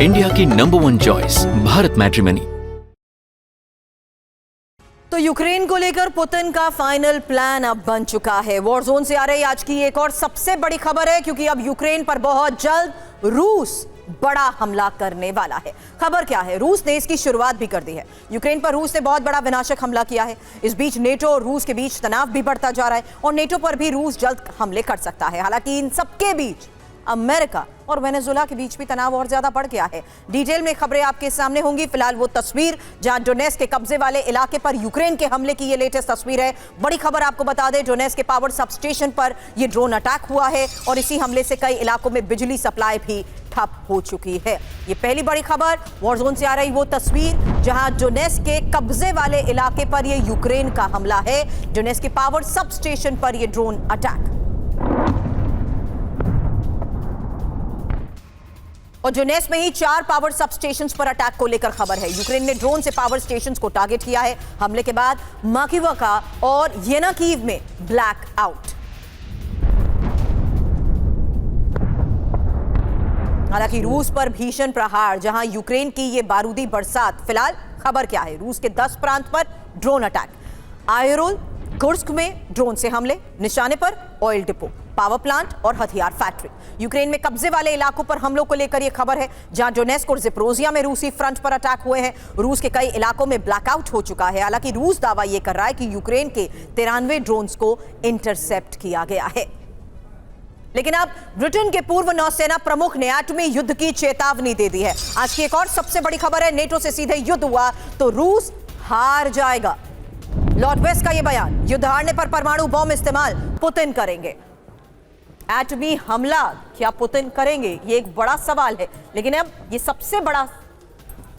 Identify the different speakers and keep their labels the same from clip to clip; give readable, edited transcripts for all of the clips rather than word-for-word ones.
Speaker 1: India की number 1 choice Bharat matrimony.
Speaker 2: तो Ukraine को लेकर पुतिन का फाइनल प्लान अब बन चुका है। वॉर जोन से आ रही आज की एक और सबसे बड़ी खबर है, क्योंकि अब यूक्रेन पर बहुत जल्द रूस बड़ा हमला करने वाला है। खबर क्या है? रूस ने इसकी शुरुआत भी कर दी है। यूक्रेन पर रूस ने बहुत बड़ा विनाशक हमला किया है। इस बीच नेटो और रूस के बीच तनाव भी बढ़ता जा रहा है और नेटो पर भी रूस जल्द हमले कर सकता है। हालांकि इन सबके बीच अमेरिका और वेनेजुएला के बीच भी तनाव और ज्यादा बढ़ गया है। डिटेल में खबरें आपके सामने होंगी। फिलहाल वो तस्वीर जहां डोनेट्स्क के कब्जे वाले इलाके पर यूक्रेन के हमले की ये लेटेस्ट तस्वीर है। बड़ी खबर आपको बता दें, डोनेट्स्क के पावर सब स्टेशन पर ये ड्रोन अटैक हुआ है और इसी हमले से कई इलाकों में बिजली सप्लाई भी ठप हो चुकी है। ये पहली बड़ी खबर। वॉर जोन से आ रही वो तस्वीर जहां डोनेट्स्क के कब्जे वाले इलाके पर ये यूक्रेन का हमला है। डोनेट्स्क के पावर सब स्टेशन पर ये ड्रोन अटैक। और डोनेट्स्क में ही 4 पावर सब स्टेशंस पर अटैक को लेकर खबर है। यूक्रेन ने ड्रोन से पावर स्टेशंस को टारगेट किया है। हमले के बाद माकिवका और येनाकीव में ब्लैक आउट। हालांकि रूस पर भीषण प्रहार, जहां यूक्रेन की ये बारूदी बरसात। फिलहाल खबर क्या है? रूस के 10 प्रांत पर ड्रोन अटैक। आयरोल कुर्स्क में ड्रोन से हमले, निशाने पर ऑयल डिपो, पावर प्लांट और हथियार फैक्ट्री। यूक्रेन में कब्जे वाले इलाकों पर हमलों को लेकर यह खबर है, जहां डोनेट्स्क और ज़पोरिज़िया में रूसी फ्रंट पर अटैक हुए हैं। रूस के कई इलाकों में ब्लैकआउट हो चुका है। हालांकि रूस दावा यह कर रहा है कि यूक्रेन के 93 ड्रोन्स को इंटरसेप्ट किया गया है। लेकिन अब ब्रिटेन के पूर्व नौसेना प्रमुख ने एटमी युद्ध की चेतावनी दे दी है। आज की एक और सबसे बड़ी खबर है, नेटो से सीधे युद्ध हुआ तो रूस हार जाएगा। लॉर्ड वेस्ट का यह बयान, युद्ध हारने पर परमाणु बम इस्तेमाल पुतिन करेंगे। एटमी हमला क्या पुतिन करेंगे? ये एक बड़ा सवाल है। लेकिन अब ये सबसे बड़ा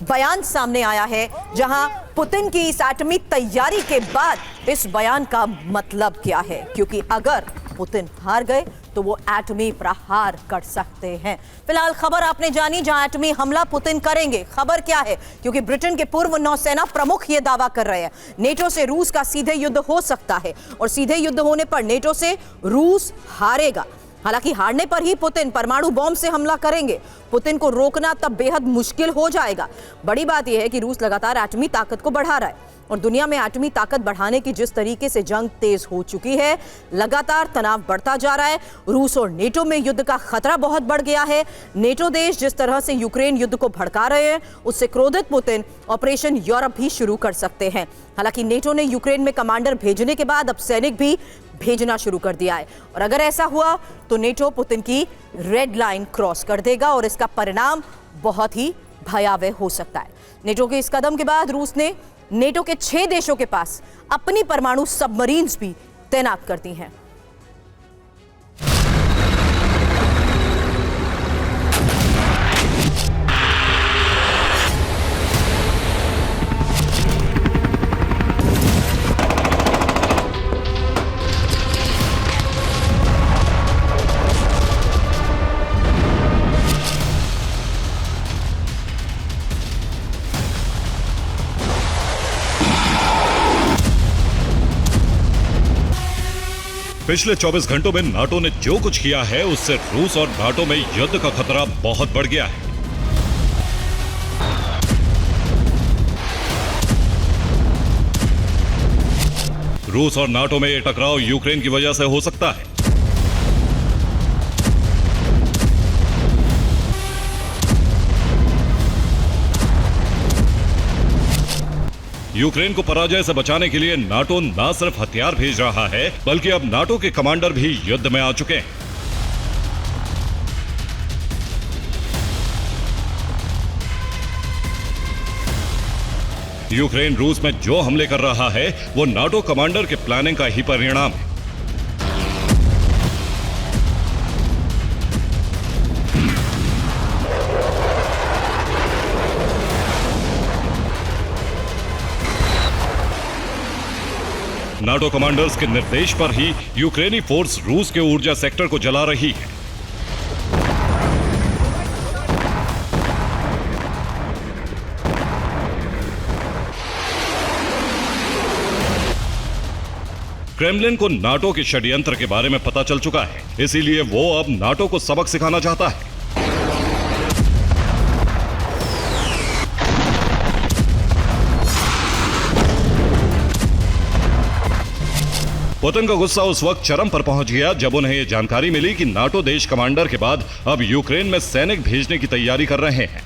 Speaker 2: बयान सामने आया है, जहां पुतिन की इस एटमी तैयारी के बाद इस बयान का मतलब क्या है, क्योंकि अगर पुतिन हार गए तो वो एटमी प्रहार कर सकते हैं। फिलहाल खबर आपने जानी, जहां एटमी हमला पुतिन करेंगे। खबर क्या है? क्योंकि ब्रिटेन के पूर्व नौसेना प्रमुख ये दावा कर रहे हैं, नेटो से रूस का सीधे युद्ध हो सकता है और सीधे युद्ध होने पर नेटो से रूस हारेगा। हालांकि हारने पर ही पुतिन परमाणु बॉम्ब से हमला करेंगे। पुतिन को रोकना तब बेहद मुश्किल हो जाएगा। बड़ी बात यह है कि रूस लगातार एटमी ताकत को बढ़ा रहा है और दुनिया में एटमी ताकत बढ़ाने की जिस तरीके से जंग तेज हो चुकी है, लगातार तनाव बढ़ता जा रहा है। रूस और नेटो में युद्ध का खतरा बहुत बढ़ गया है। नेटो देश जिस तरह से यूक्रेन युद्ध को भड़का रहे हैं, उससे क्रोधित पुतिन ऑपरेशन यूरोप भी शुरू कर सकते हैं। हालांकि नेटो ने यूक्रेन में कमांडर भेजने के बाद अब सैनिक भी भेजना शुरू कर दिया है और अगर ऐसा हुआ तो नेटो पुतिन की रेड लाइन क्रॉस कर देगा और इसका परिणाम बहुत ही भयावह हो सकता है। नेटो के इस कदम के बाद रूस ने नेटो के 6 देशों के पास अपनी परमाणु सबमरीन्स भी तैनात कर दी हैं।
Speaker 3: पिछले 24 घंटों में नाटो ने जो कुछ किया है, उससे रूस और नाटो में युद्ध का खतरा बहुत बढ़ गया है। रूस और नाटो में यह टकराव यूक्रेन की वजह से हो सकता है। यूक्रेन को पराजय से बचाने के लिए नाटो न सिर्फ हथियार भेज रहा है, बल्कि अब नाटो के कमांडर भी युद्ध में आ चुके हैं। यूक्रेन रूस में जो हमले कर रहा है, वो नाटो कमांडर के प्लानिंग का ही परिणाम है। नाटो कमांडर्स के निर्देश पर ही यूक्रेनी फोर्स रूस के ऊर्जा सेक्टर को जला रही है। क्रेमलिन को नाटो के षड्यंत्र के बारे में पता चल चुका है, इसीलिए वो अब नाटो को सबक सिखाना चाहता है। पुतिन का गुस्सा उस वक्त चरम पर पहुंच गया जब उन्हें यह जानकारी मिली कि नाटो देश कमांडर के बाद अब यूक्रेन में सैनिक भेजने की तैयारी कर रहे हैं।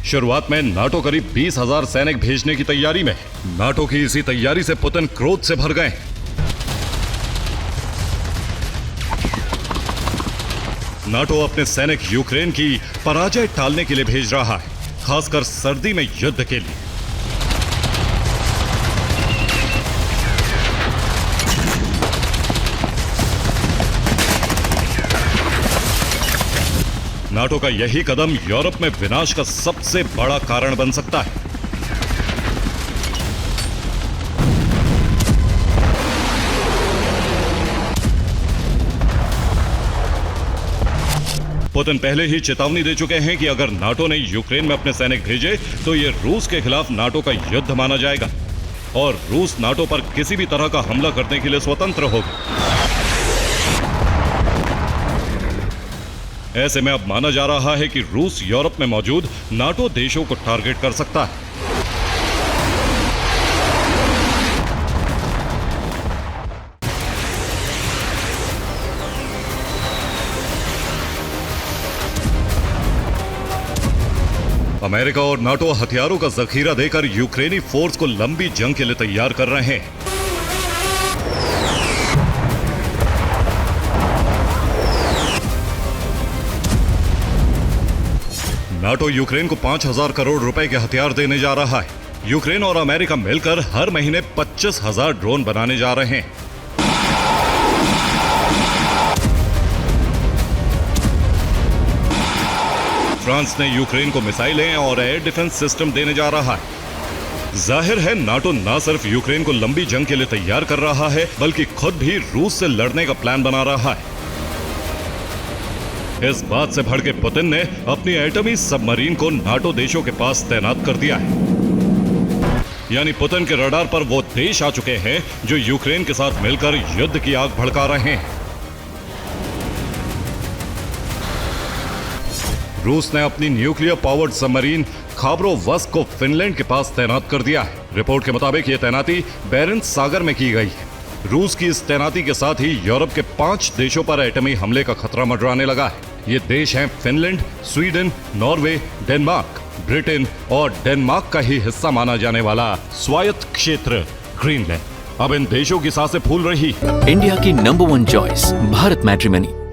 Speaker 3: शुरुआत में नाटो करीब 20,000 सैनिक भेजने की तैयारी में। नाटो की इसी तैयारी से पुतिन क्रोध से भर गए। नाटो अपने सैनिक यूक्रेन की पराजय टालने के लिए भेज रहा है, खासकर सर्दी में युद्ध के लिए। नाटो का यही कदम यूरोप में विनाश का सबसे बड़ा कारण बन सकता है। पुतिन पहले ही चेतावनी दे चुके हैं कि अगर नाटो ने यूक्रेन में अपने सैनिक भेजे तो यह रूस के खिलाफ नाटो का युद्ध माना जाएगा और रूस नाटो पर किसी भी तरह का हमला करने के लिए स्वतंत्र होगा। ऐसे में अब माना जा रहा है कि रूस यूरोप में मौजूद नाटो देशों को टारगेट कर सकता है। अमेरिका और नाटो हथियारों का जखीरा देकर यूक्रेनी फोर्स को लंबी जंग के लिए तैयार कर रहे हैं। नाटो यूक्रेन को 5,000 करोड़ रुपए के हथियार देने जा रहा है। यूक्रेन और अमेरिका मिलकर हर महीने 25,000 ड्रोन बनाने जा रहे हैं। फ्रांस ने यूक्रेन को मिसाइलें और एयर डिफेंस सिस्टम देने जा रहा है। जाहिर है नाटो न सिर्फ यूक्रेन को लंबी जंग के लिए तैयार कर रहा है बल्कि खुद भी रूस से लड़ने का प्लान बना रहा है। इस बात से भड़के पुतिन ने अपनी एटमी सबमरीन को नाटो देशों के पास तैनात कर दिया है। यानी पुतिन के रडार पर वो देश आ चुके हैं जो यूक्रेन के साथ मिलकर युद्ध की आग भड़का रहे हैं। रूस ने अपनी न्यूक्लियर पावर्ड सबमरीन खाबरोवस्क को फिनलैंड के पास तैनात कर दिया है। रिपोर्ट के मुताबिक यह तैनाती बेरेंट्स सागर में की गई है। रूस की इस तैनाती के साथ ही यूरोप के 5 देशों पर एटमी हमले का खतरा मंडराने लगा है। ये देश हैं Finland, Sweden, Norway, Denmark, Britain और डेनमार्क का ही हिस्सा माना जाने वाला स्वायत्त क्षेत्र ग्रीनलैंड। अब इन देशों की सांसें फूल रही।
Speaker 1: इंडिया की नंबर 1 चॉइस भारत मैट्रिमनी।